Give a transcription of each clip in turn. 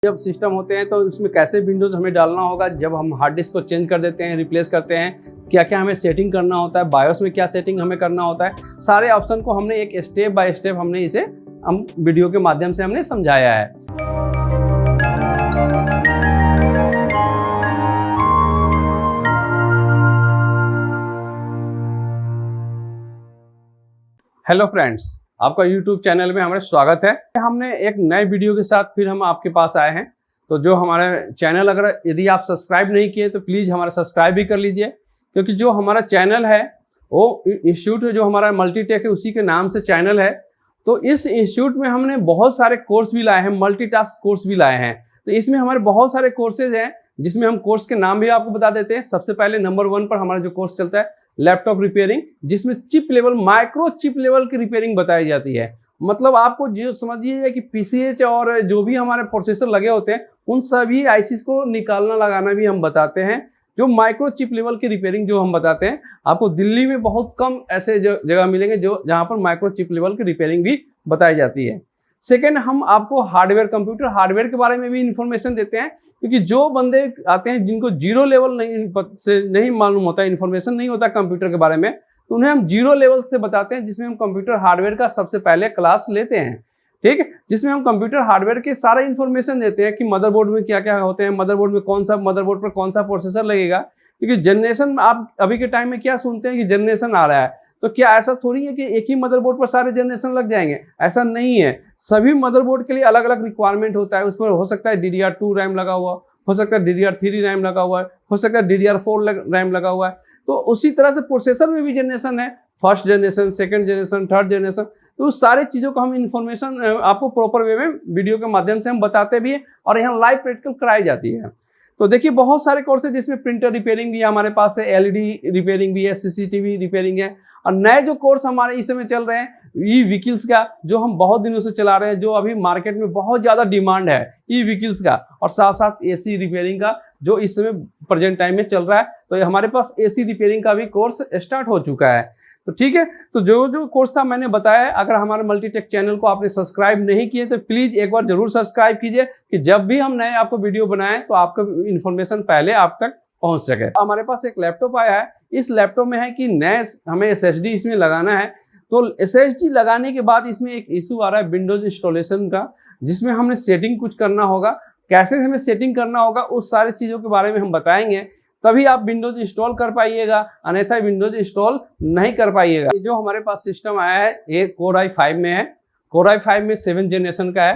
जब सिस्टम होते हैं तो उसमें कैसे विंडोज़ हमें डालना होगा, जब हम हार्ड डिस्क को चेंज कर देते हैं, रिप्लेस करते हैं, क्या क्या हमें सेटिंग करना होता है, बायोस में क्या सेटिंग हमें करना होता है, सारे ऑप्शन को हमने एक स्टेप बाय स्टेप हमने इसे हम वीडियो के माध्यम से हमने समझाया है। हेलो फ्रेंड्स, आपका YouTube चैनल में हमारा स्वागत है। हमने एक नए वीडियो के साथ फिर हम आपके पास आए हैं। तो जो हमारे चैनल अगर यदि आप सब्सक्राइब नहीं किए तो प्लीज़ हमारा सब्सक्राइब भी कर लीजिए, क्योंकि जो हमारा चैनल है वो इंस्टीट्यूट जो हमारा मल्टीटेक है उसी के नाम से चैनल है। तो इस इंस्टीट्यूट में हमने बहुत सारे कोर्स भी लाए हैं, मल्टीटास्क कोर्स भी लाए हैं। तो इसमें हमारे बहुत सारे कोर्सेज हैं, जिसमें हम कोर्स के नाम भी आपको बता देते हैं। सबसे पहले नंबर 1 पर हमारा जो कोर्स चलता है लैपटॉप रिपेयरिंग, जिसमें chip level, micro chip level की रिपेयरिंग बताई जाती है। मतलब आपको जो समझिए कि पीसीएच और जो भी हमारे प्रोसेसर लगे होते हैं उन सभी आईसीस को निकालना लगाना भी हम बताते हैं। जो माइक्रो चिप लेवल की रिपेयरिंग जो हम बताते हैं, आपको दिल्ली में बहुत कम ऐसे जगह मिलेंगे जो जहां पर माइक्रो चिप लेवल की रिपेयरिंग भी बताई जाती है। सेकेंड, हम आपको हार्डवेयर, कंप्यूटर हार्डवेयर के बारे में भी इंफॉर्मेशन देते हैं, क्योंकि जो बंदे आते हैं जिनको जीरो लेवल नहीं मालूम होता, इन्फॉर्मेशन नहीं होता कंप्यूटर के बारे में, तो उन्हें हम जीरो लेवल से बताते हैं, जिसमें हम कंप्यूटर हार्डवेयर का सबसे पहले क्लास लेते हैं। ठीक है, जिसमें हम कंप्यूटर हार्डवेयर के सारा इन्फॉर्मेशन देते हैं कि मदरबोर्ड में क्या क्या होते हैं, मदरबोर्ड में कौन सा, मदरबोर्ड पर कौन सा प्रोसेसर लगेगा। क्योंकि जनरेशन, आप अभी के टाइम में क्या सुनते हैं कि जनरेशन आ रहा है, तो क्या ऐसा थोड़ी है कि एक ही मदरबोर्ड पर सारे जनरेशन लग जाएंगे? ऐसा नहीं है। सभी मदरबोर्ड के लिए अलग अलग रिक्वायरमेंट होता है। उस पर हो सकता है DDR2 रैम लगा हुआ, हो सकता है DDR3 रैम लगा हुआ है, हो सकता है DDR4 रैम लगा हुआ है। तो उसी तरह से प्रोसेसर में भी जनरेशन है, first generation, second generation, third generation. तो उस सारी चीज़ों को हम इन्फॉर्मेशन आपको प्रॉपर वे में वीडियो के माध्यम से हम बताते भी हैं, और यहाँ लाइव प्रैक्टिकल कराई जाती है। तो देखिए, बहुत सारे कोर्स है जिसमें प्रिंटर रिपेयरिंग भी हमारे पास है, LED रिपेयरिंग भी है, CCTV रिपेयरिंग है। और नए जो कोर्स हमारे इस समय चल रहे हैं ई व्हीकल्स का, जो हम बहुत दिनों से चला रहे हैं, जो अभी मार्केट में बहुत ज़्यादा डिमांड है ई व्हीकल्स का, और साथ साथ AC रिपेयरिंग का, जो इस समय प्रेजेंट टाइम में चल रहा है। तो हमारे पास AC रिपेयरिंग का भी कोर्स स्टार्ट हो चुका है। तो ठीक है, तो जो कोर्स था मैंने बताया। अगर हमारे मल्टीटेक चैनल को आपने सब्सक्राइब नहीं किए तो प्लीज़ एक बार जरूर सब्सक्राइब कीजिए, कि जब भी हम नए आपको वीडियो बनाएं तो आपका इन्फॉर्मेशन पहले आप तक पहुंच सके। हमारे पास एक लैपटॉप आया है। इस लैपटॉप में है कि नए हमें SSD इसमें लगाना है। तो SSD लगाने के बाद इसमें एक इशू आ रहा है विंडोज इंस्टॉलेशन का, जिसमें हमने सेटिंग कुछ करना होगा। कैसे हमें सेटिंग करना होगा उस सारी चीज़ों के बारे में हम बताएंगे, तभी आप विंडोज इंस्टॉल कर पाइएगा, अन्यथा विंडोज इंस्टॉल नहीं कर पाइएगा। जो हमारे पास सिस्टम आया है ये Core i5 में है। Core i5 में 7 जनरेशन का है,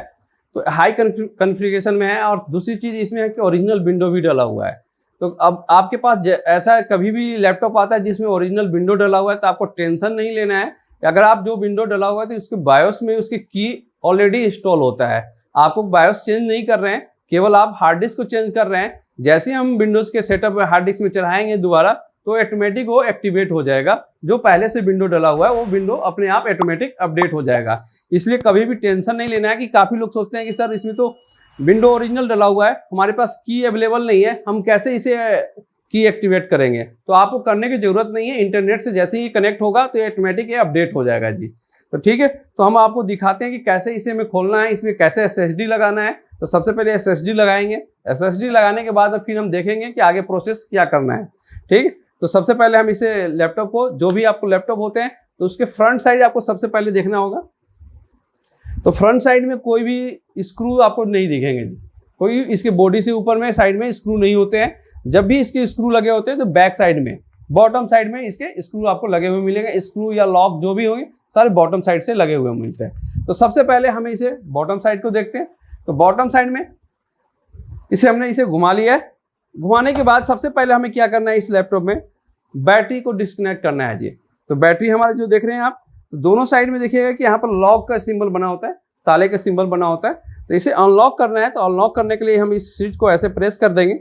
तो हाई कॉन्फ़िगरेशन में है। और दूसरी चीज़ इसमें है कि ओरिजिनल विंडो भी डला हुआ है। तो अब आपके पास ऐसा कभी भी लैपटॉप आता है जिसमें ओरिजिनल विंडो डला हुआ है, तो आपको टेंशन नहीं लेना है। अगर आप जो विंडो डला हुआ है तो उसके बायोस में उसकी की ऑलरेडी इंस्टॉल होता है। आपको बायोस चेंज नहीं कर रहे हैं, केवल आप हार्ड डिस्क को चेंज कर रहे हैं। जैसे हम विंडोज़ के सेटअप हार्ड डिस्क में चढ़ाएंगे दोबारा, तो ऑटोमेटिक वो एक्टिवेट हो जाएगा। जो पहले से विंडो डला हुआ है वो विंडो अपने आप ऑटोमेटिक अपडेट हो जाएगा। इसलिए कभी भी टेंशन नहीं लेना है। कि काफ़ी लोग सोचते हैं कि सर इसमें तो विंडो ओरिजिनल डला हुआ है, हमारे पास की अवेलेबल नहीं है, हम कैसे इसे की एक्टिवेट करेंगे? तो आपको करने की ज़रूरत नहीं है। इंटरनेट से जैसे ही कनेक्ट होगा तो ऑटोमेटिक ये अपडेट हो जाएगा जी। तो ठीक है, तो हम आपको दिखाते हैं कि कैसे इसे हमें खोलना है, इसमें कैसे SSD लगाना है। तो सबसे पहले SSD लगाएंगे। SSD लगाने के बाद फिर हम देखेंगे कि आगे प्रोसेस क्या करना है। ठीक है, तो सबसे पहले हम इसे लैपटॉप को, जो भी आपको लैपटॉप होते हैं तो उसके फ्रंट साइड आपको सबसे पहले देखना होगा। तो फ्रंट साइड में कोई भी स्क्रू आपको नहीं दिखेंगे जी। कोई इसके बॉडी से ऊपर में साइड में स्क्रू नहीं होते हैं। जब भी इसके स्क्रू लगे होते हैं तो बैक साइड में, बॉटम साइड में इसके स्क्रू आपको लगे हुए मिलेंगे। स्क्रू या लॉक जो भी होंगे सारे बॉटम साइड से लगे हुए मिलते हैं। तो सबसे पहले हमें इसे बॉटम साइड को देखते हैं। तो बॉटम साइड में इसे हमने इसे घुमा लिया है। घुमाने के बाद सबसे पहले हमें क्या करना है, इस लैपटॉप में बैटरी को डिस्कनेक्ट करना है जी। तो बैटरी हमारे जो देख रहे हैं आप, तो दोनों साइड में देखिएगा कि यहाँ पर लॉक का सिंबल बना होता है, ताले का सिंबल बना होता है। तो इसे अनलॉक करना है। तो अनलॉक करने के लिए हम इस स्विच को ऐसे प्रेस कर देंगे।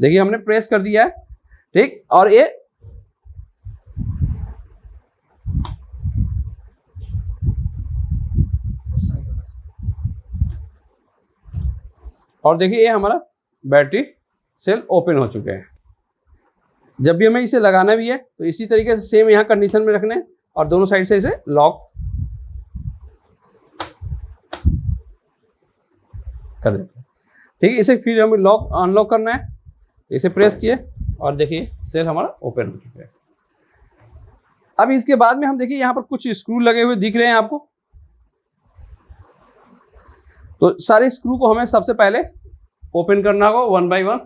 देखिए हमने प्रेस कर दिया है। ठीक, और ये और देखिए ये हमारा बैटरी सेल ओपन हो चुके हैं। जब भी हमें इसे लगाना भी है तो इसी तरीके से सेम यहाँ कंडीशन में रखना है, और दोनों साइड से इसे लॉक कर देते हैं। ठीक है, इसे फिर हमें लॉक अनलॉक करना है, इसे प्रेस किए और देखिए सेल हमारा ओपन हो चुका है। अब इसके बाद में हम देखिए यहाँ पर कुछ स्क्रू लगे हुए दिख रहे हैं आपको, तो सारे स्क्रू को हमें सबसे पहले ओपन करना होगा वन बाय वन।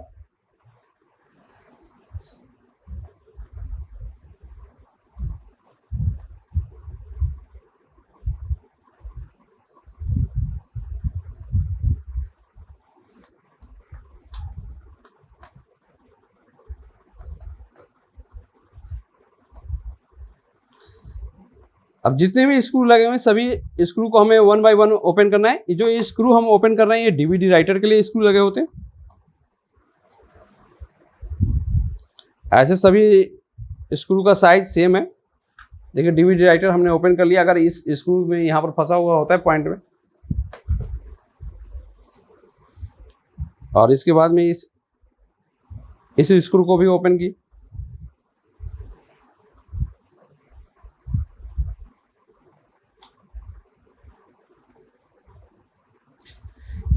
अब जितने भी स्क्रू लगे हुए हैं सभी स्क्रू को हमें वन बाय वन ओपन करना है। ये जो ये स्क्रू हम ओपन कर रहे हैं ये डीवीडी राइटर के लिए स्क्रू लगे होते हैं। ऐसे सभी स्क्रू का साइज सेम है। देखिए डीवीडी राइटर हमने ओपन कर लिया, अगर इस स्क्रू में यहाँ पर फंसा हुआ होता है पॉइंट में, और इसके बाद में इस स्क्रू को भी ओपन की।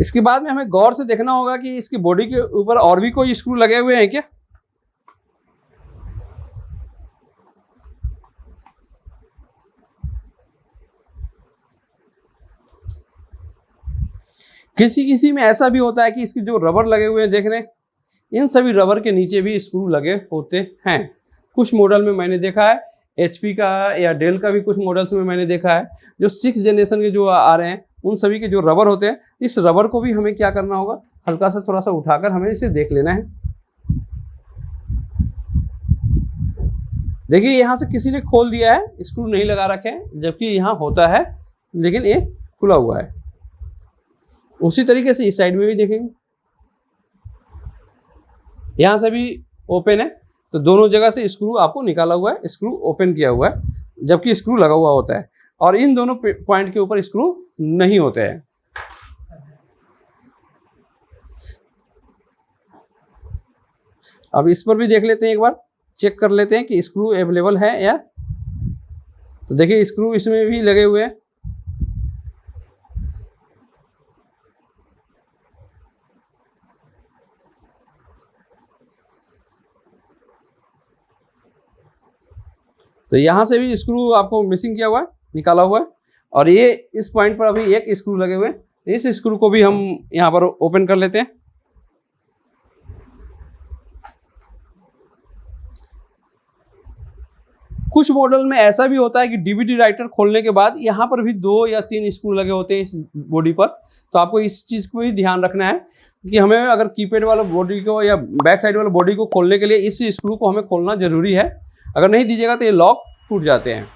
इसके बाद में हमें गौर से देखना होगा कि इसकी बॉडी के ऊपर और भी कोई स्क्रू लगे हुए हैं क्या। किसी किसी में ऐसा भी होता है कि इसके जो रबर लगे हुए हैं देख रहे हैं, इन सभी रबर के नीचे भी स्क्रू लगे होते हैं। कुछ मॉडल में मैंने देखा है, HP का या डेल का भी कुछ मॉडल्स में मैंने देखा है, जो 6th जनरेशन के जो आ रहे हैं उन सभी के जो रबर होते हैं, इस रबर को भी हमें क्या करना होगा, हल्का सा थोड़ा सा उठाकर हमें इसे देख लेना है। देखिए यहाँ से किसी ने खोल दिया है, स्क्रू नहीं लगा रखे हैं, जबकि यहाँ होता है लेकिन ये खुला हुआ है। उसी तरीके से इस साइड में भी देखेंगे, यहाँ से भी ओपन है, तो दोनों जगह से स्क्रू आपको निकाला हुआ है, स्क्रू ओपन किया हुआ है, जबकि स्क्रू लगा हुआ होता है, और इन दोनों पॉइंट के ऊपर स्क्रू नहीं होते हैं। अब इस पर भी देख लेते हैं, एक बार चेक कर लेते हैं कि स्क्रू अवेलेबल है या। तो देखिए स्क्रू इसमें भी लगे हुए हैं। तो यहाँ से भी स्क्रू आपको मिसिंग किया हुआ है, निकाला हुआ है, और ये इस पॉइंट पर अभी एक स्क्रू लगे हुए हैं। इस स्क्रू को भी हम यहाँ पर ओपन कर लेते हैं। कुछ मॉडल में ऐसा भी होता है कि डीवीडी राइटर खोलने के बाद यहाँ पर भी 2 या 3 स्क्रू लगे होते हैं इस बॉडी पर। तो आपको इस चीज़ को भी ध्यान रखना है कि हमें अगर कीपैड वाला बॉडी को या बैक साइड वाला बॉडी को खोलने के लिए इस स्क्रू को हमें खोलना जरूरी है। अगर नहीं दीजिएगा तो ये लॉक टूट जाते हैं।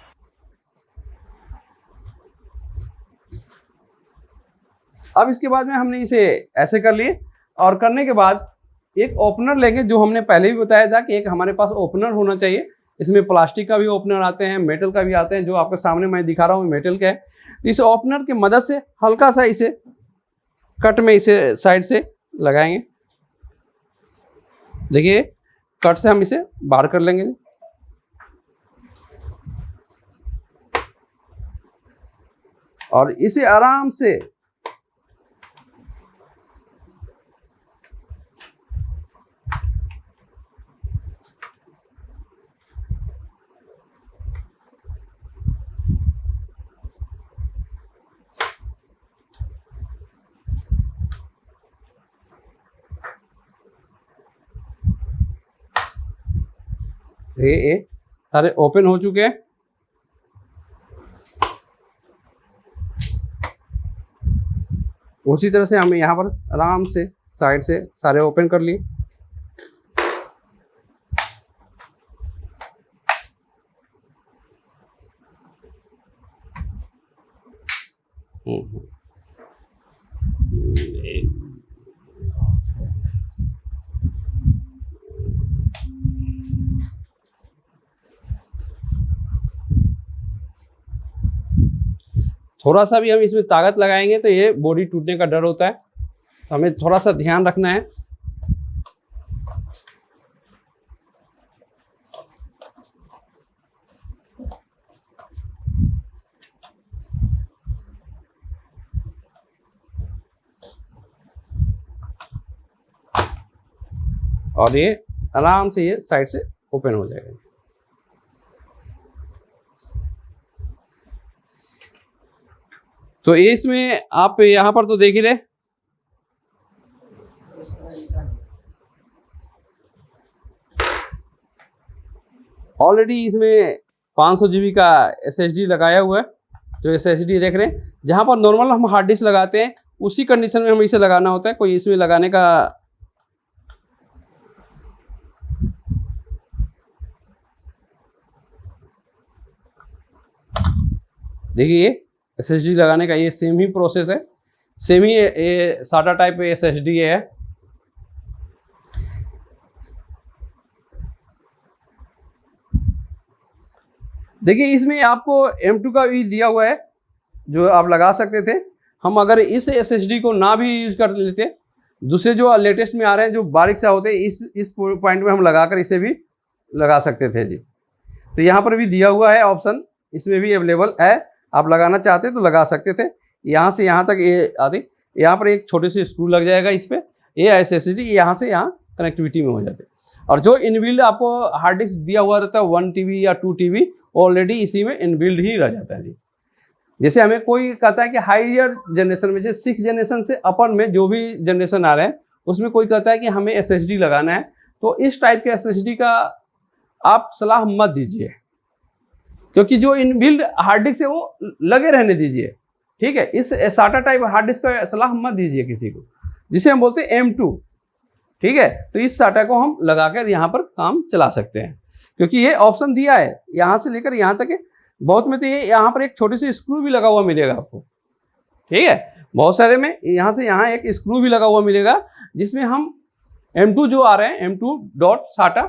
अब इसके बाद में हमने इसे ऐसे कर लिए, और करने के बाद एक ओपनर लेंगे, जो हमने पहले भी बताया था कि एक हमारे पास ओपनर होना चाहिए। इसमें प्लास्टिक का भी ओपनर आते हैं, मेटल का भी आते हैं, जो आपके सामने मैं दिखा रहा हूँ मेटल का है। तो इस ओपनर की मदद से हल्का सा इसे कट में इसे साइड से लगाएंगे। देखिए कट से हम इसे बाहर कर लेंगे, और इसे आराम से ये सारे ओपन हो चुके हैं। उसी तरह से हमें यहाँ पर आराम से साइड से सारे ओपन कर लिए। थोड़ा सा भी हम इसमें ताकत लगाएंगे तो ये बॉडी टूटने का डर होता है, तो हमें थोड़ा सा ध्यान रखना है। और ये आराम से ये साइड से ओपन हो जाएगा। तो ये इसमें आप यहाँ पर तो देख ही रहे, ऑलरेडी इसमें 500 GB का SSD लगाया हुआ है। जो SSD देख रहे हैं, जहाँ पर नॉर्मल हम हार्ड डिस्क लगाते हैं उसी कंडीशन में हमें इसे लगाना होता है। कोई इसमें लगाने का देखिए SSD लगाने का ये सेम ही प्रोसेस है, सेम ही ये SATA टाइप SSD है। देखिए इसमें आपको M2 का भी दिया हुआ है जो आप लगा सकते थे। हम अगर इस SSD को ना भी यूज कर लेते, दूसरे जो लेटेस्ट में आ रहे हैं जो बारीक सा होते हैं, इस पॉइंट में हम लगाकर इसे भी लगा सकते थे जी। तो यहाँ पर भी दिया हुआ है ऑप्शन, इसमें भी अवेलेबल है, आप लगाना चाहते तो लगा सकते थे। यहाँ से यहाँ तक ये आदि, यहाँ पर एक छोटे से स्क्रू लग जाएगा इस पर, ये SSD यहाँ से यहाँ कनेक्टिविटी में हो जाते। और जो इनबिल्ड आपको हार्ड डिस्क दिया हुआ रहता है 1 TB या 2 TB, ऑलरेडी इसी में इनबिल्ड ही रह जाता है जी। जैसे हमें कोई कहता है कि हायर जनरेशन में, जैसे 6 जनरेशन से अपर में जो भी जनरेशन आ रहे हैं उसमें कोई कहता है कि हमें SSD लगाना है, तो इस टाइप के SSD का आप सलाह मत दीजिए, क्योंकि जो इनबिल्ड हार्ड डिस्क है वो लगे रहने दीजिए। ठीक है, इस SATA टाइप हार्ड डिस्क का सलाह मत दीजिए किसी को, जिसे हम बोलते हैं M2। ठीक है, तो इस SATA को हम लगाकर यहाँ पर काम चला सकते हैं, क्योंकि ये ऑप्शन दिया है यहाँ से लेकर यहाँ तक है। बहुत में तो ये यहाँ पर एक छोटी सी स्क्रू भी लगा हुआ मिलेगा आपको। ठीक है, बहुत सारे में यहाँ से यहाँ एक स्क्रू भी लगा हुआ मिलेगा, जिसमें हम M2 जो आ रहे हैं M2.SATA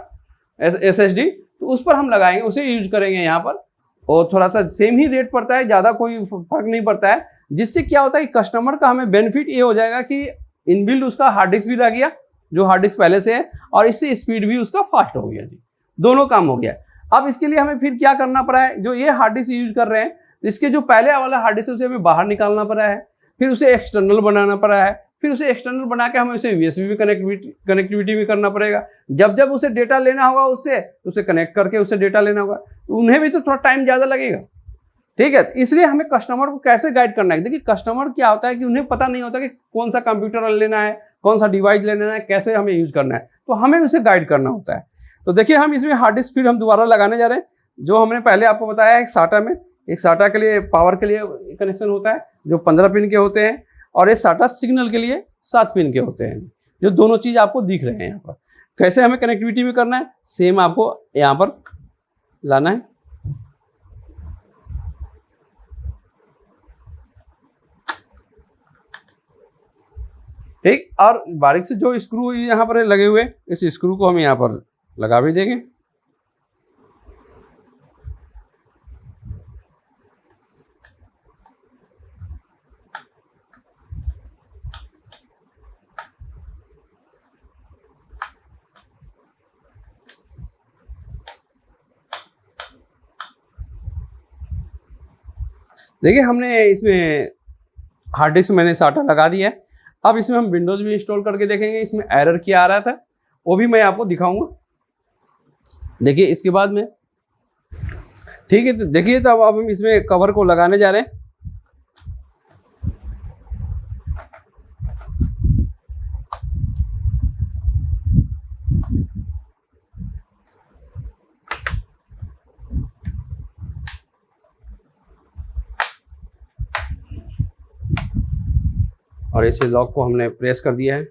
SSD, तो उस पर हम लगाएंगे, उसे यूज करेंगे यहाँ पर। और थोड़ा सा सेम ही रेट पड़ता है, ज़्यादा कोई फर्क नहीं पड़ता है। जिससे क्या होता है कि कस्टमर का हमें बेनिफिट ये हो जाएगा कि इनबिल्ड उसका हार्ड डिस्क भी रह गया जो हार्ड डिस्क पहले से है, और इससे स्पीड भी उसका फास्ट हो गया जी, दोनों काम हो गया। अब इसके लिए हमें फिर क्या करना पड़ा है, जो ये हार्ड डिस्क यूज कर रहे हैं तो इसके जो पहले वाला हार्ड डिस्क है उसे हमें बाहर निकालना पड़ा है, फिर उसे एक्सटर्नल बनाना पड़ा है, फिर उसे एक्सटर्नल बना के हमें उसे USB कनेक्टिविटी भी करना पड़ेगा। जब जब उसे डेटा लेना होगा उससे उसे कनेक्ट करके उसे डेटा लेना होगा, तो उन्हें भी तो थोड़ा टाइम ज़्यादा लगेगा। ठीक है, तो इसलिए हमें कस्टमर को कैसे गाइड करना है। देखिए कस्टमर क्या होता है कि उन्हें पता नहीं होता कि कौन सा कंप्यूटर लेना है, कौन सा डिवाइस लेना है, कैसे हमें यूज करना है, तो हमें उसे गाइड करना होता है। तो देखिए हम इसमें हार्ड डिस्क फिर हम दोबारा लगाने जा रहे हैं। जो हमने पहले आपको बताया एक SATA में, एक SATA के लिए पावर के लिए कनेक्शन होता है जो 15 पिन के होते हैं, और एक SATA सिग्नल के लिए 7 पिन के होते हैं, जो दोनों चीज़ आपको दिख रहे हैं यहाँ पर। कैसे हमें कनेक्टिविटी में करना है, सेम आपको यहाँ पर लाना है। ठीक, और बारीक से जो स्क्रू यहाँ पर लगे हुए, इस स्क्रू को हम यहाँ पर लगा भी देंगे। देखिए हमने इसमें हार्ड डिस्क मैंने SATA लगा दिया है। अब इसमें हम विंडोज़ भी इंस्टॉल करके देखेंगे, इसमें एरर क्या आ रहा था वो भी मैं आपको दिखाऊंगा। देखिए इसके बाद में, ठीक है, तो देखिए तो अब हम इसमें कवर को लगाने जा रहे हैं। और इसे लॉक को हमने प्रेस कर दिया है।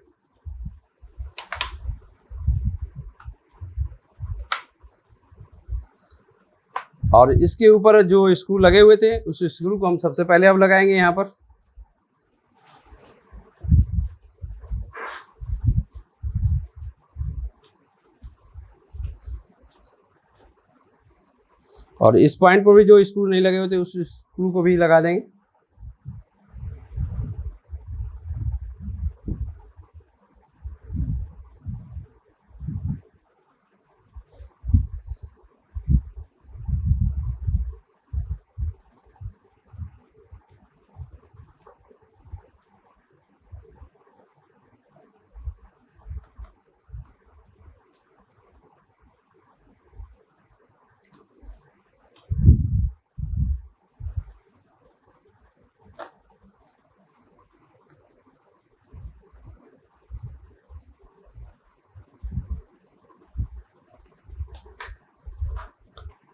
और इसके ऊपर जो स्क्रू लगे हुए थे उस स्क्रू को हम सबसे पहले अब लगाएंगे यहाँ पर। और इस पॉइंट पर भी जो स्क्रू नहीं लगे हुए थे उस स्क्रू को भी लगा देंगे।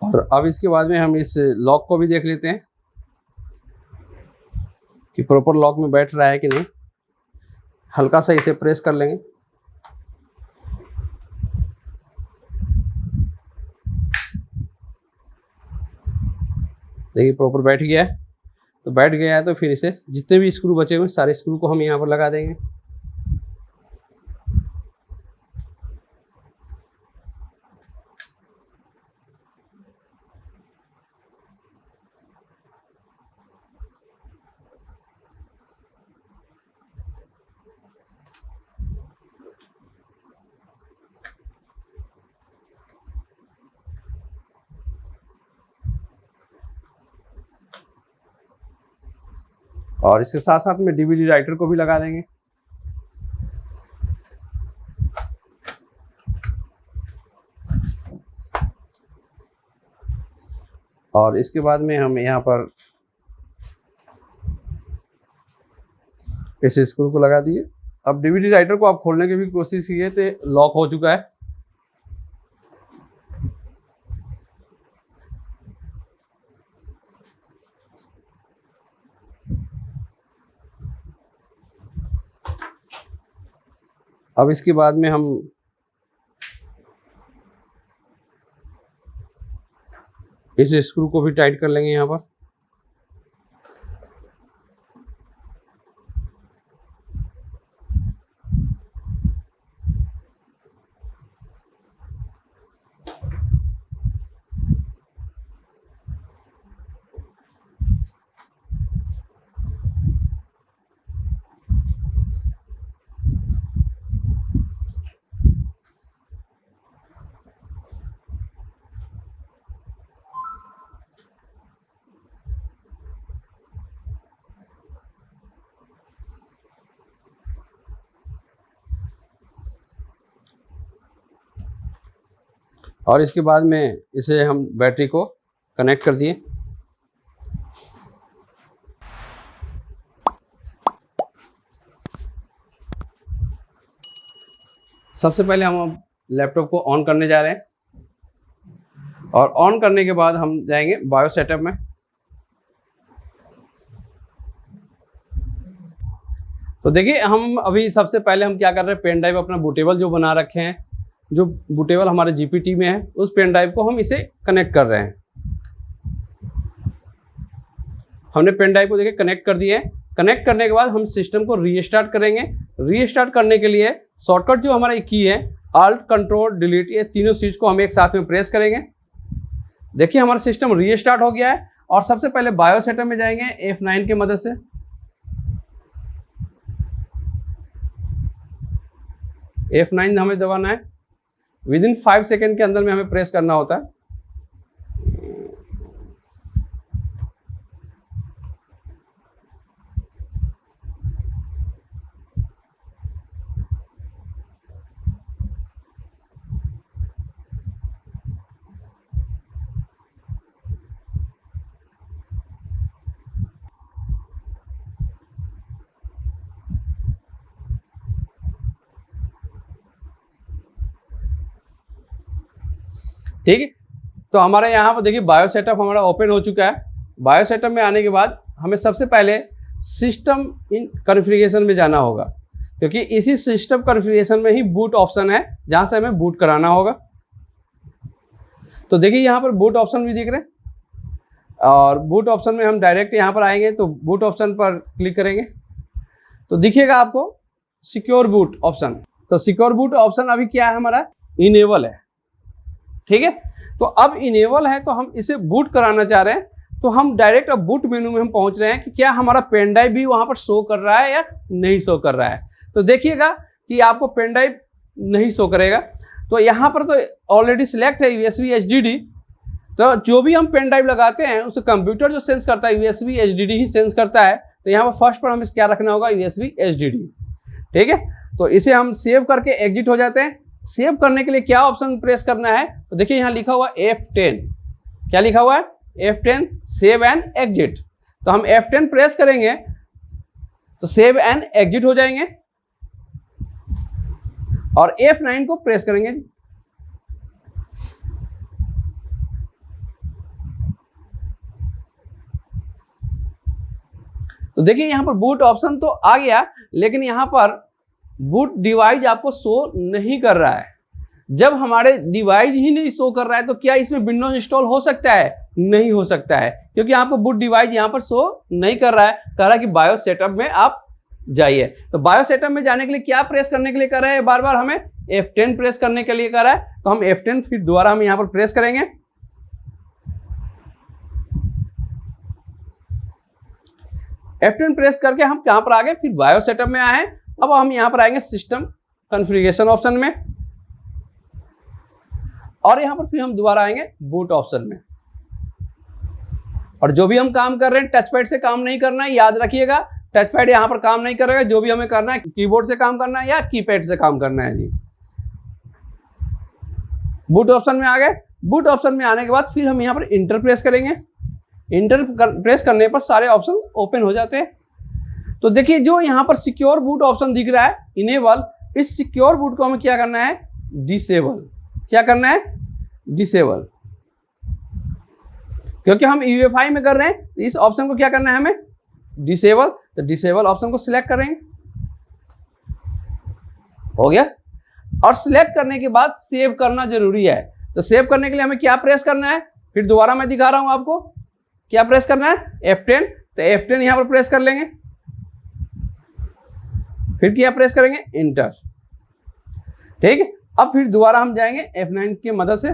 और अब इसके बाद में हम इस लॉक को भी देख लेते हैं कि प्रॉपर लॉक में बैठ रहा है कि नहीं। हल्का सा इसे प्रेस कर लेंगे। देखिए प्रॉपर बैठ गया है। तो बैठ गया है तो फिर इसे जितने भी स्क्रू बचे हुए सारे स्क्रू को हम यहाँ पर लगा देंगे। और इसके साथ साथ में डीवीडी राइटर को भी लगा देंगे। और इसके बाद में हम यहाँ पर इस स्क्रू को लगा दिए। अब डीवीडी राइटर को आप खोलने की भी कोशिश कीजिए तो लॉक हो चुका है। अब इसके बाद में हम इस स्क्रू को भी टाइट कर लेंगे यहाँ पर। और इसके बाद में इसे हम बैटरी को कनेक्ट कर दिए। सबसे पहले हम लैपटॉप को ऑन करने जा रहे हैं और ऑन करने के बाद हम जाएंगे बायो सेटअप में। तो देखिए हम अभी सबसे पहले हम क्या कर रहे हैं, पेन ड्राइव अपना बूटेबल जो बना रखे हैं, जो बूटेबल हमारे जीपीटी में है, उस पेन ड्राइव को हम इसे कनेक्ट कर रहे हैं। हमने पेन ड्राइव को देखिए कनेक्ट कर दिया है। कनेक्ट करने के बाद हम सिस्टम को रीस्टार्ट करेंगे। रीस्टार्ट करने के लिए शॉर्टकट जो हमारा की है Alt Control Delete, ये तीनों स्विच को हम एक साथ में प्रेस करेंगे। देखिए हमारा सिस्टम रीस्टार्ट हो गया है। और सबसे पहले बायो सेटअप में जाएंगे F9 की मदद से। F9 हमें दबाना है। विदिन 5 सेकेंड के अंदर में हमें प्रेस करना होता है। ठीक है, तो हमारे यहाँ पर देखिए बायो सेटअप हमारा ओपन हो चुका है। बायो सेटअप में आने के बाद हमें सबसे पहले सिस्टम इन कॉन्फ़िगरेशन में जाना होगा, क्योंकि इसी सिस्टम कॉन्फ़िगरेशन में ही बूट ऑप्शन है जहाँ से हमें बूट कराना होगा। तो देखिए यहाँ पर बूट ऑप्शन भी दिख रहे हैं और बूट ऑप्शन में हम डायरेक्ट यहाँ पर आएंगे तो बूट ऑप्शन पर क्लिक करेंगे तो दिखेगा आपको सिक्योर बूट ऑप्शन। तो सिक्योर बूट ऑप्शन अभी क्या है, हमारा इनेबल है। ठीक है, तो अब इनेबल है तो हम इसे बूट कराना चाह रहे हैं। तो हम डायरेक्ट अब बूट मेनू में हम पहुंच रहे हैं कि क्या हमारा पेन ड्राइव भी वहां पर शो कर रहा है या नहीं शो कर रहा है। तो देखिएगा कि आपको पेन ड्राइव नहीं शो करेगा। तो यहाँ पर तो ऑलरेडी सिलेक्ट है USB HDD। तो जो भी हम पेन ड्राइव लगाते हैं उसे कंप्यूटर जो सेंस करता है USB HDD ही सेंस करता है। तो यहाँ पर फर्स्ट पर हमें क्या रखना होगा, USB HDD। ठीक है, तो इसे हम सेव करके एग्जिट हो जाते हैं। सेव करने के लिए क्या ऑप्शन प्रेस करना है, तो देखिए यहाँ लिखा हुआ F10। क्या लिखा हुआ है, F10 सेव एंड एग्जिट। तो हम F10 प्रेस करेंगे तो सेव एंड एग्जिट हो जाएंगे और F9 को प्रेस करेंगे। तो देखिए यहाँ पर बूट ऑप्शन तो आ गया, लेकिन यहाँ पर बूट डिवाइस आपको शो नहीं कर रहा है। जब हमारे डिवाइस ही नहीं शो कर रहा है तो क्या इसमें विंडोज इंस्टॉल हो सकता है? नहीं हो सकता है, क्योंकि आपको बूट डिवाइस यहाँ पर शो नहीं कर रहा है। कह रहा है कि बायोस सेटअप में आप जाइए। तो बायोस सेटअप में जाने के लिए क्या प्रेस करने के लिए कर रहा है? बार बार हमें F10 प्रेस करने के लिए कर रहा है। तो हम F10 फिर दोबारा हम यहाँ पर प्रेस करेंगे। F10 प्रेस करके हम कहाँ पर आ गए? फिर बायोस सेटअप में आए। अब हम यहाँ पर आएंगे सिस्टम कॉन्फ़िगरेशन ऑप्शन में, और यहाँ पर फिर हम दोबारा आएंगे बूट ऑप्शन में। और जो भी हम काम कर रहे हैं टच पैड से काम नहीं करना है, याद रखिएगा। टच पैड यहाँ पर काम नहीं करेगा। जो भी हमें करना है कीबोर्ड से काम करना है या कीपैड से काम करना है जी। बूट ऑप्शन में आ गए। बूट ऑप्शन में आने के बाद फिर हम यहाँ पर इंटर प्रेस करेंगे। इंटर प्रेस करने पर सारे ऑप्शन ओपन हो जाते हैं। तो देखिए जो यहाँ पर सिक्योर बूट ऑप्शन दिख रहा है इनेबल, इस सिक्योर बूट को हमें क्या करना है? डिसेबल। क्या करना है? डिसेबल। क्योंकि हम UEFI में कर रहे हैं तो इस ऑप्शन को क्या करना है हमें? डिसेबल। तो डिसेबल ऑप्शन को सिलेक्ट करेंगे। हो गया। और सिलेक्ट करने के बाद सेव करना जरूरी है। तो सेव करने के लिए हमें क्या प्रेस करना है? फिर दोबारा मैं दिखा रहा हूं आपको क्या प्रेस करना है? F10। तो F10 यहां पर प्रेस कर लेंगे। फिर क्या प्रेस करेंगे? इंटर। ठीक है। अब फिर दोबारा हम जाएंगे F9 की मदद से।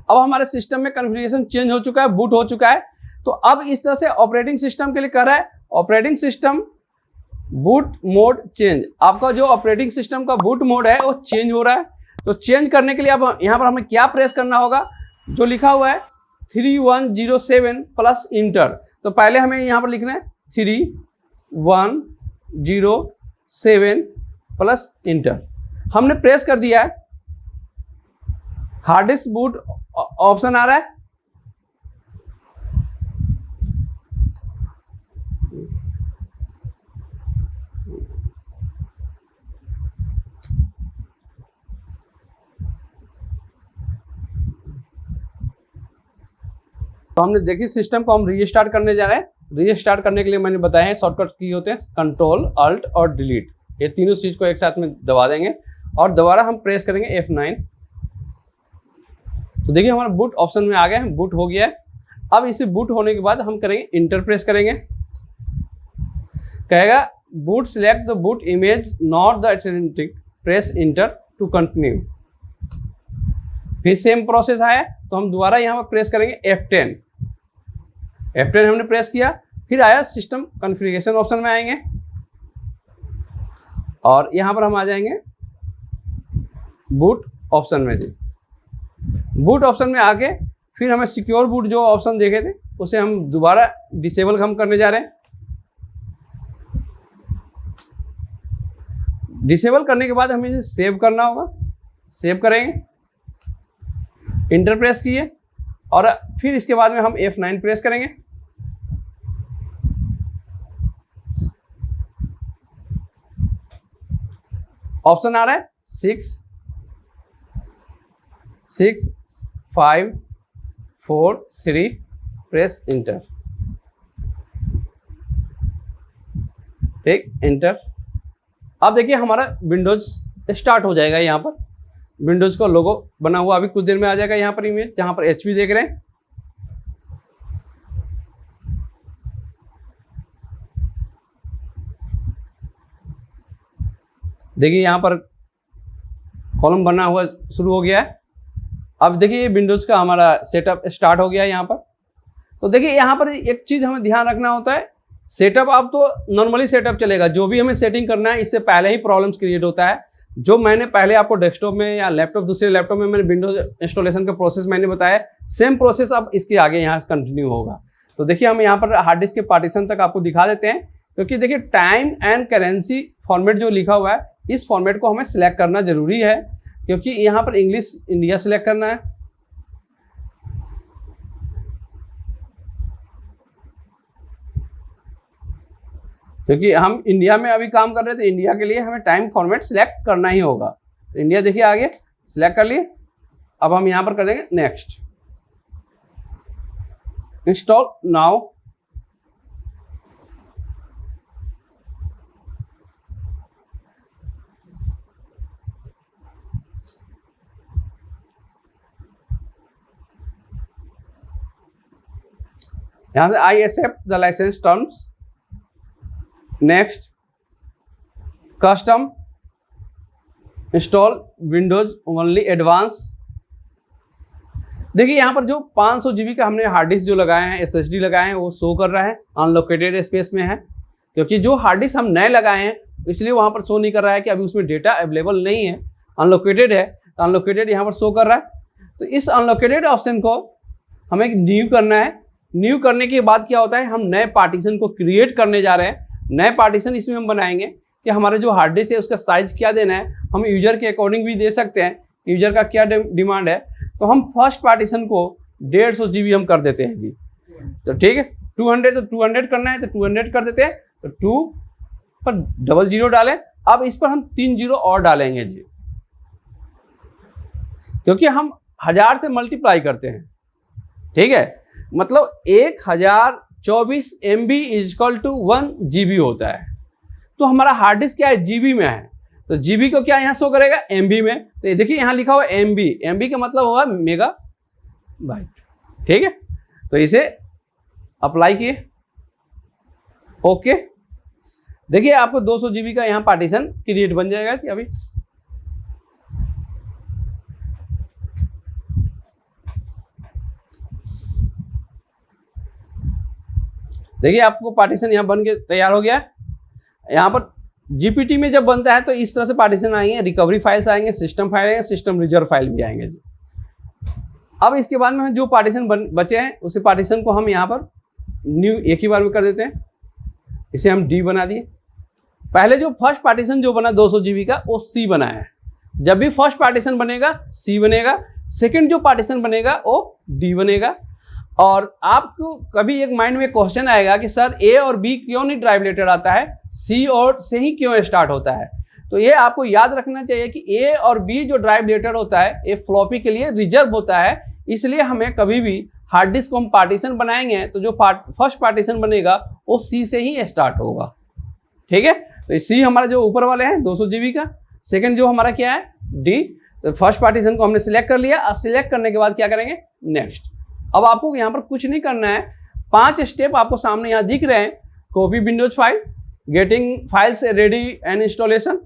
अब हमारे सिस्टम में कॉन्फ़िगरेशन चेंज हो चुका है, बूट हो चुका है। तो अब इस तरह से ऑपरेटिंग सिस्टम के लिए कर रहा है operating system boot mode change. आपका जो ऑपरेटिंग सिस्टम का बूट मोड है वो चेंज हो रहा है। तो चेंज करने के लिए अब यहाँ पर हमें क्या प्रेस करना होगा? जो लिखा हुआ है 3107 प्लस इंटर। तो पहले हमें यहाँ पर लिखना है 3107 प्लस इंटर। हमने प्रेस कर दिया है। हार्ड डिस्क बूट ऑप्शन आ रहा है। तो हमने देखिए सिस्टम को हम रीस्टार्ट करने जा रहे हैं। रीस्टार्ट करने के लिए मैंने बताया है शॉर्टकट की होते हैं कंट्रोल अल्ट और डिलीट। ये तीनों चीज को एक साथ में दबा देंगे और दोबारा हम प्रेस करेंगे F9। तो देखिए हमारा बूट ऑप्शन में आ गया है, बूट हो गया है। अब इसे बूट होने के बाद हम करेंगे इंटर प्रेस करेंगे। कहेगा boot select the boot image not the authentic, press enter to continue. फिर सेम प्रोसेस आया तो हम दोबारा यहाँ पर प्रेस करेंगे F10। F10 हमने प्रेस किया। फिर आया सिस्टम कॉन्फ़िगरेशन ऑप्शन में आएंगे और यहाँ पर हम आ जाएंगे बूट ऑप्शन में जी। बूट ऑप्शन में आके फिर हमें सिक्योर बूट जो ऑप्शन देखे थे उसे हम दोबारा डिसेबल हम करने जा रहे हैं। डिसेबल करने के बाद हमें इसे सेव करना होगा। सेव करेंगे, इंटर प्रेस किए और फिर इसके बाद में हम F9 प्रेस करेंगे। ऑप्शन आ रहा है 6 5 4 3, प्रेस इंटर। ठीक, इंटर। अब देखिए हमारा विंडोज स्टार्ट हो जाएगा। यहाँ पर विंडोज का लोगो बना हुआ अभी कुछ देर में आ जाएगा। यहाँ पर इमेज जहाँ पर HP देख रहे हैं। देखिए यहाँ पर कॉलम बना हुआ शुरू हो गया है। अब देखिए ये विंडोज का हमारा सेटअप स्टार्ट हो गया है यहाँ पर। तो देखिए यहाँ पर एक चीज हमें ध्यान रखना होता है, सेटअप आप तो नॉर्मली सेटअप चलेगा, जो भी हमें सेटिंग करना है इससे पहले ही प्रॉब्लम्स क्रिएट होता है। जो मैंने पहले आपको डेस्कटॉप में या लैपटॉप दूसरे लैपटॉप में मैंने विंडोज इंस्टॉलेशन का प्रोसेस मैंने बताया, सेम प्रोसेस अब इसके आगे यहाँ से कंटिन्यू होगा। तो देखिए हम यहाँ पर हार्ड डिस्क के पार्टीशन तक आपको दिखा देते हैं, क्योंकि देखिए टाइम एंड करेंसी फॉर्मेट जो लिखा हुआ है इस फॉर्मेट को हमें सिलेक्ट करना जरूरी है, क्योंकि यहाँ पर इंग्लिश इंडिया सिलेक्ट करना है। क्योंकि हम इंडिया में अभी काम कर रहे थे, इंडिया के लिए हमें टाइम फॉर्मेट सिलेक्ट करना ही होगा। तो इंडिया देखिए आगे सिलेक्ट कर लिए अब हम यहां पर कर देंगे नेक्स्ट, इंस्टॉल नाउ। यहां से I accept the licence terms, next, custom, install Windows only advance. देखिए यहाँ पर जो 500 GB का हमने हार्ड डिस्क जो लगाए हैं, SSD लगाए हैं, वो शो कर रहा है अनलोकेटेड स्पेस में है, क्योंकि जो हार्ड डिस्क हम नए लगाए हैं इसलिए वहाँ पर शो नहीं कर रहा है कि अभी उसमें डेटा अवेलेबल नहीं है, अनलोकेटेड है, अनलोकेटेड यहाँ पर शो कर रहा है। तो इस अनलोकेटेड ऑप्शन को हमें न्यू करना है। न्यू करने के बाद क्या होता है, हम नए पार्टीशन को क्रिएट करने जा रहे हैं। नए पार्टीशन इसमें हम बनाएंगे कि हमारे जो हार्ड डिस्क है उसका साइज क्या देना है, हम यूजर के अकॉर्डिंग भी दे सकते हैं, यूजर का क्या डिमांड है। तो हम फर्स्ट पार्टीशन को 150 GB हम कर देते हैं जी। तो ठीक है, 200 तो 200 करना है तो 200 कर देते हैं, तो 2 पर 00 डालें। अब इस पर हम 3 0 और डालेंगे जी, क्योंकि हम 1000 से मल्टीप्लाई करते हैं। ठीक है, मतलब 1024 MB इजकल टू 1 GB होता है। तो हमारा हार्ड डिस्क क्या है, GB में है, तो GB को क्या यहाँ शो करेगा, MB में। तो ये देखिए यहाँ लिखा हुआ MB, MB का मतलब हुआ मेगा बाइट। ठीक है, तो इसे अप्लाई किए, ओके। देखिए आपको 200 GB का यहाँ पार्टीशन क्रिएट बन जाएगा कि अभी देखिए आपको पार्टीशन यहाँ बन के तैयार हो गया है। यहाँ पर GPT में जब बनता है तो इस तरह से पार्टीशन आएंगे, रिकवरी फाइल्स आएंगे, सिस्टम फाइल आएंगे, सिस्टम रिजर्व फाइल भी आएंगे जी। अब इसके बाद में जो पार्टीशन बचे हैं उसी पार्टीशन को हम यहाँ पर न्यू एक ही बार में कर देते हैं। इसे हम D बना दिए। पहले जो फर्स्ट पार्टीशन जो बना 200 GB का वो C बना है। जब भी फर्स्ट पार्टीशन बनेगा C बनेगा, सेकेंड जो पार्टीशन बनेगा वो D बनेगा। और आपको कभी एक माइंड में क्वेश्चन आएगा कि सर A और B क्यों नहीं ड्राइव रिलेटेड आता है, C और से ही क्यों स्टार्ट होता है। तो ये आपको याद रखना चाहिए कि A और B जो ड्राइव रिलेटेड होता है ये फ्लॉपी के लिए रिजर्व होता है। इसलिए हमें कभी भी हार्ड डिस्क को हम पार्टीशन बनाएंगे तो जो फर्स्ट पार्टीशन बनेगा वो C से ही स्टार्ट होगा। ठीक है, तो C हमारा जो ऊपर वाले हैं 200 GB का, सेकेंड जो हमारा क्या है D। तो फर्स्ट पार्टीशन को हमने सिलेक्ट कर लिया। सिलेक्ट करने के बाद क्या करेंगे, नेक्स्ट। अब आपको यहाँ पर कुछ नहीं करना है, 5 स्टेप आपको सामने यहाँ दिख रहे हैं। Copy Windows file, getting files ready and installation,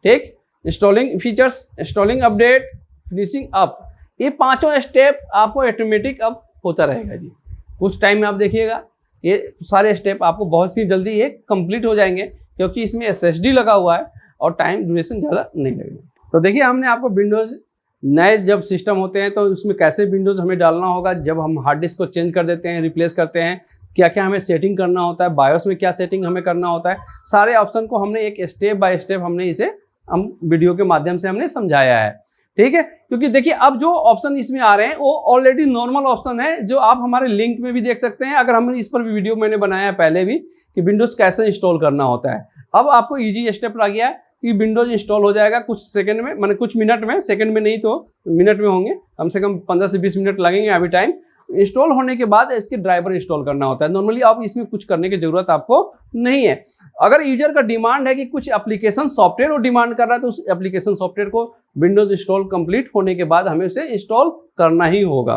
ठीक, installing features, installing update, finishing up. ये 5 स्टेप आपको ऑटोमेटिक अब होता रहेगा जी। कुछ टाइम में आप देखिएगा ये सारे स्टेप आपको बहुत ही जल्दी ये कंप्लीट हो जाएंगे, क्योंकि इसमें SSD लगा हुआ है और टाइम ड्यूरेशन ज़्यादा नहीं लगेगा। तो देखिए हमने आपको विंडोज़ नए जब सिस्टम होते हैं तो उसमें कैसे विंडोज़ हमें डालना होगा, जब हम हार्ड डिस्क को चेंज कर देते हैं, रिप्लेस करते हैं, क्या क्या हमें सेटिंग करना होता है, बायोस में क्या सेटिंग हमें करना होता है, सारे ऑप्शन को हमने एक स्टेप बाय स्टेप हमने इसे हम वीडियो के माध्यम से हमने समझाया है। ठीक है, क्योंकि देखिए अब जो ऑप्शन इसमें आ रहे हैं वो ऑलरेडी नॉर्मल ऑप्शन है, जो आप हमारे लिंक में भी देख सकते हैं। अगर हमने इस पर भी वीडियो मैंने बनाया है पहले भी कि विंडोज़ कैसे इंस्टॉल करना होता है। अब आपको ईजी स्टेप आ गया है कि विंडोज इंस्टॉल हो जाएगा कुछ सेकंड में, माने कुछ मिनट में, सेकंड में नहीं तो मिनट में होंगे, कम से कम 15 से 20 मिनट लगेंगे अभी टाइम। इंस्टॉल होने के बाद इसके ड्राइवर इंस्टॉल करना होता है। नॉर्मली आप इसमें कुछ करने की जरूरत आपको नहीं है। अगर यूजर का डिमांड है कि कुछ एप्लीकेशन सॉफ्टवेयर वो डिमांड कर रहा है तो उस एप्लीकेशन सॉफ्टवेयर को विंडोज इंस्टॉल कंप्लीट होने के बाद हमें उसे इंस्टॉल करना ही होगा।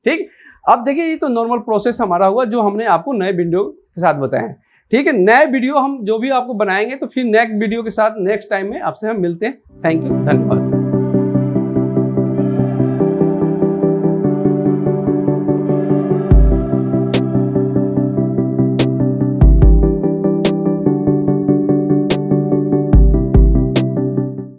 ठीक, अब देखिए ये तो नॉर्मल प्रोसेस हमारा हुआ जो हमने आपको नए वीडियो के साथ बताया है। ठीक है, नए वीडियो हम जो भी आपको बनाएंगे तो फिर नेक्स्ट वीडियो के साथ नेक्स्ट टाइम में आपसे हम मिलते हैं। थैंक यू, धन्यवाद।